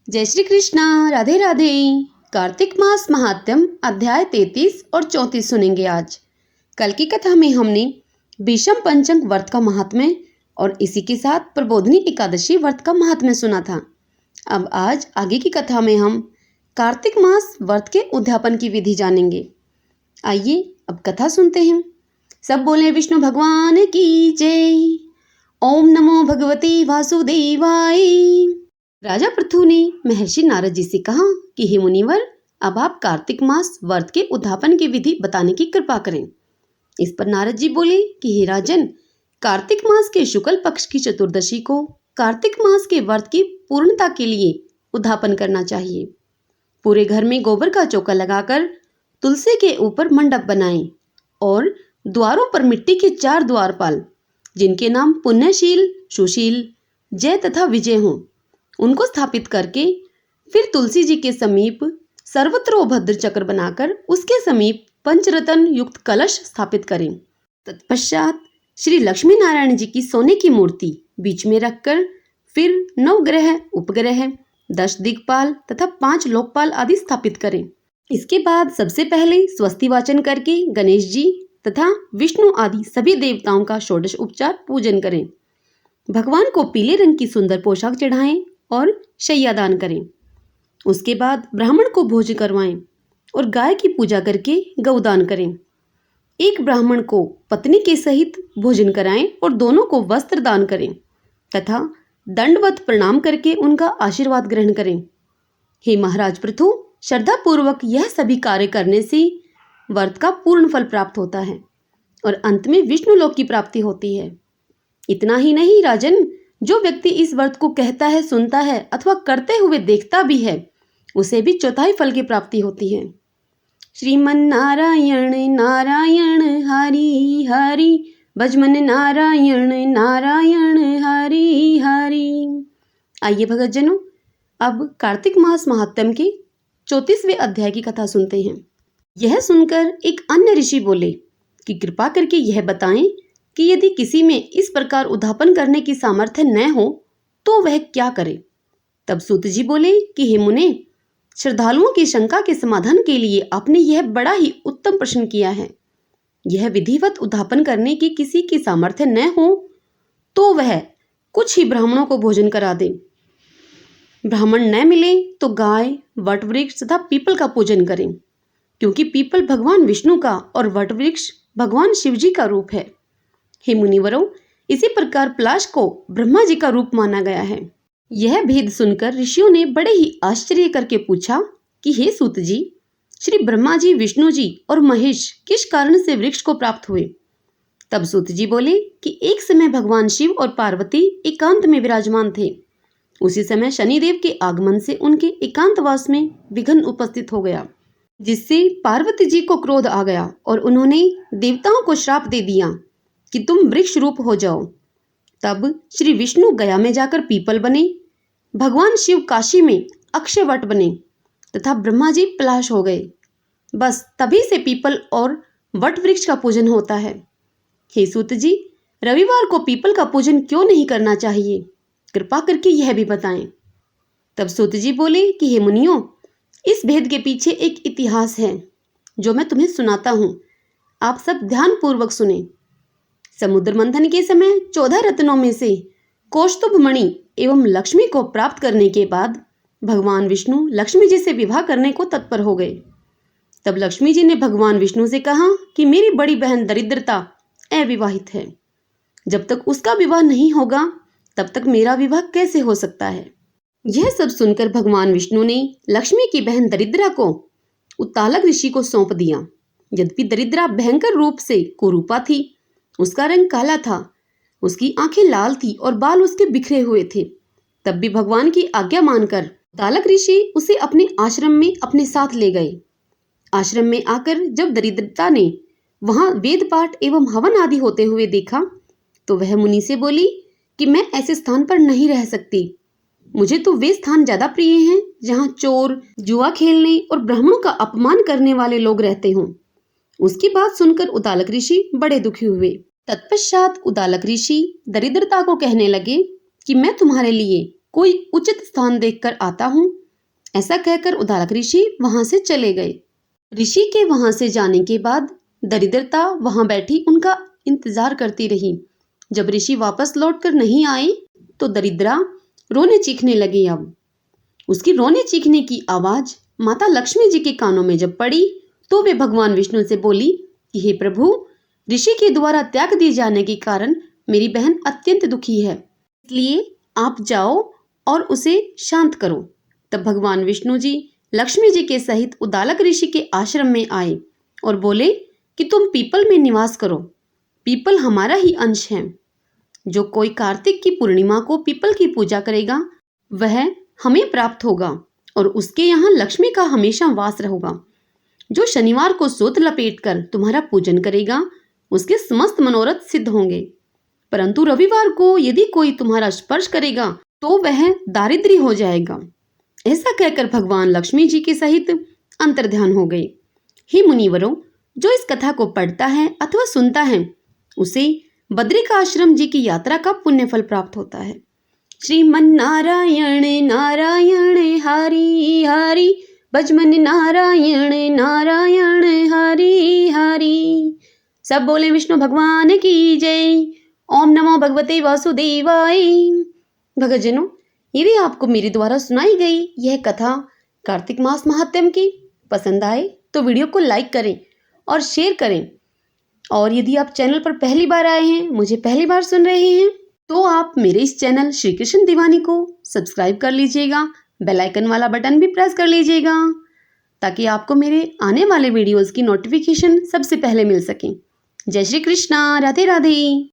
जय श्री कृष्णा। राधे राधे। कार्तिक मास महात्म्य अध्याय 33 और 34 सुनेंगे आज। कल की कथा में हमने भीष्म पंचक व्रत का महात्म्य और इसी के साथ प्रबोधिनी एकादशी व्रत का महात्म्य सुना था। अब आज आगे की कथा में हम कार्तिक मास व्रत के उद्यापन की विधि जानेंगे। आइए अब कथा सुनते हैं। सब बोले विष्णु भगवान की जय। ओम नमो भगवते वासुदेवाय। राजा पृथु ने महर्षि नारद जी से कहा कि हे मुनिवर, अब आप कार्तिक मास व्रत के उद्यापन की विधि बताने की कृपा करें। इस पर नारद जी बोले कि हे राजन, कार्तिक मास के शुक्ल पक्ष की चतुर्दशी को कार्तिक मास के व्रत की पूर्णता के लिए उद्यापन करना चाहिए। पूरे घर में गोबर का चौका लगाकर तुलसी के ऊपर मंडप बनाएं और द्वारों पर मिट्टी के 4 द्वारपाल, जिनके नाम पुण्यशील, सुशील, जय तथा विजय हों, उनको स्थापित करके फिर तुलसी जी के समीप सर्वत्र भद्र चक्र बनाकर उसके समीप पंचरत्न युक्त कलश स्थापित करें। तत्पश्चात श्री लक्ष्मी नारायण जी की सोने की मूर्ति बीच में रखकर फिर 9 ग्रह, उपग्रह, 10 दिक्पाल तथा 5 लोकपाल आदि स्थापित करें। इसके बाद सबसे पहले स्वस्ति वाचन करके गणेश जी तथा विष्णु आदि सभी देवताओं का षोडश उपचार पूजन करें। भगवान को पीले रंग की सुंदर पोशाक चढ़ाएं और शैया दान करें। उसके बाद ब्राह्मण को भोज करवाएं और गाय की पूजा करके गौदान करें। एक ब्राह्मण को पत्नी के सहित भोजन कराएं और दोनों को वस्त्र दान करें तथा दंडवत प्रणाम करके उनका आशीर्वाद ग्रहण करें। हे महाराज पृथु, श्रद्धा पूर्वक यह सभी कार्य करने से व्रत का पूर्ण फल प्राप्त होता है और अंत में विष्णु लोक की प्राप्ति होती है। इतना ही नहीं राजन, जो व्यक्ति इस व्रत को कहता है, सुनता है अथवा करते हुए देखता भी है, उसे भी चौथाई फल की प्राप्ति होती है। श्रीमन नारायण नारायण हरि हरि, भजमन नारायण नारायण हरि हरि। आइए भगतजनों, अब कार्तिक मास महात्म्य के 34वें अध्याय की कथा सुनते हैं। यह सुनकर एक अन्य ऋषि बोले कि कृपा करके यह बताएं कि यदि किसी में इस प्रकार उद्यापन करने की सामर्थ्य न हो तो वह क्या करे। तब सूत जी बोले कि हे मुने, श्रद्धालुओं की शंका के समाधान के लिए आपने यह बड़ा ही उत्तम प्रश्न किया है। यह विधिवत उद्यापन करने की किसी की सामर्थ्य न हो तो वह कुछ ही ब्राह्मणों को भोजन करा दे। ब्राह्मण न मिले तो गाय, वट वृक्ष तथा पीपल का पूजन करें, क्योंकि पीपल भगवान विष्णु का और वट वृक्ष भगवान शिव जी का रूप है। हे मुनिवरों, इसी प्रकार पलाश को ब्रह्मा जी का रूप माना गया है। यह भेद सुनकर ऋषियों ने बड़े ही आश्चर्य करके पूछा कि हे सूत जी, श्री ब्रह्मा जी, विष्णु जी और महेश किस कारण से वृक्ष को प्राप्त हुए। तब सूत जी बोले कि एक समय भगवान शिव और पार्वती एकांत में विराजमान थे। उसी समय शनिदेव के आगमन से उनके एकांतवास में विघ्न उपस्थित हो गया, जिससे पार्वती जी को क्रोध आ गया और उन्होंने देवताओं को श्राप दे दिया कि तुम वृक्ष रूप हो जाओ। तब श्री विष्णु गया में जाकर पीपल बने, भगवान शिव काशी में अक्षय वट बने तथा ब्रह्मा जी पलाश हो गए। बस तभी से पीपल और वट वृक्ष का पूजन होता है। हे सूत जी, रविवार को पीपल का पूजन क्यों नहीं करना चाहिए, कृपा करके यह भी बताएं। तब सूत जी बोले कि हे मुनियों, इस भेद के पीछे एक इतिहास है जो मैं तुम्हें सुनाता हूँ, आप सब ध्यान पूर्वक सुने। समुद्र मंथन के समय 14 रत्नों में से कौस्तुभ मणि एवं लक्ष्मी को प्राप्त करने के बाद भगवान विष्णु लक्ष्मी जी से विवाह करने को तत्पर हो गए। तब लक्ष्मी जी ने भगवान विष्णु से कहा कि मेरी बड़ी बहन दरिद्रता अविवाहित है, जब तक उसका विवाह नहीं होगा तब तक मेरा विवाह कैसे हो सकता है। यह सब सुनकर भगवान विष्णु ने लक्ष्मी की बहन दरिद्रा को उत्तालक ऋषि को सौंप दिया। यद्यपि दरिद्रा भयंकर रूप से कुरूपा थी, उसका रंग काला था, उसकी आंखें लाल थी और बाल उसके बिखरे हुए थे, तब भी भगवान की आज्ञा मानकर उत्तालक ऋषि उसे अपने आश्रम में अपने साथ ले गए। आश्रम में आकर जब दरिद्रता ने वहां वेद पाठ एवं हवन आदि होते हुए देखा तो वह मुनि से बोली कि मैं ऐसे स्थान पर नहीं रह सकती। मुझे तो वे स्थान ज्यादा प्रिय हैं जहाँ चोर, जुआ खेलने और ब्राह्मणों का अपमान करने वाले लोग रहते हों। उसकी बात सुनकर उद्दालक ऋषि बड़े दुखी हुए। तत्पश्चात उद्दालक ऋषि दरिद्रता को कहने लगे कि मैं तुम्हारे लिए कोई उचित स्थान देखकर आता हूँ। ऐसा कहकर उद्दालक ऋषि वहां से चले गए। ऋषि के वहां से जाने के बाद दरिद्रता वहां बैठी उनका इंतजार करती रही। जब ऋषि वापस लौटकर नहीं आए तो दरिद्रा रोने चीखने लगी। अब उसकी रोने चीखने की आवाज माता लक्ष्मी जी के कानों में जब पड़ी तो वे भगवान विष्णु से बोली कि हे प्रभु, ऋषि के द्वारा त्याग दिए जाने के कारण मेरी बहन अत्यंत दुखी है, इसलिए आप जाओ और उसे शांत करो। तब भगवान विष्णु जी लक्ष्मी जी के सहित उद्दालक ऋषि के आश्रम में आए और बोले कि तुम पीपल में निवास करो। पीपल हमारा ही अंश है। जो कोई कार्तिक की पूर्णिमा को पीपल की पूजा करेगा वह हमें प्राप्त होगा और उसके यहाँ लक्ष्मी का हमेशा वास रहेगा। जो शनिवार को सूत लपेटकर तुम्हारा पूजन करेगा उसके समस्त मनोरथ सिद्ध होंगे, परंतु रविवार को यदि कोई तुम्हारा स्पर्श करेगा तो वह दारिद्री हो जाएगा। ऐसा कहकर भगवान लक्ष्मी जी के सहित अंतर्ध्यान हो गए। हे मुनिवरों, जो इस कथा को पढ़ता है अथवा सुनता है उसे बद्रिकाश्रम जी की यात्रा का पुण्य फल प्राप्त होता है। श्रीमन नारायण नारायण हरि हरि, भजमन नारायण नारायण हरि हरि। सब बोले विष्णु भगवान की जय। ओम नमो भगवते वासुदेवाय। भक्तजनों, यदि आपको मेरे द्वारा सुनाई गई यह कथा कार्तिक मास महात्म्य की पसंद आए तो वीडियो को लाइक करें और शेयर करें। और यदि आप चैनल पर पहली बार आए हैं, मुझे पहली बार सुन रहे हैं, तो आप मेरे इस चैनल श्री कृष्ण दीवानी को सब्सक्राइब कर लीजिएगा। बेल आइकन वाला बटन भी प्रेस कर लीजिएगा ताकि आपको मेरे आने वाले वीडियोस की नोटिफिकेशन सबसे पहले मिल सके। जय श्री कृष्णा, राधे राधे।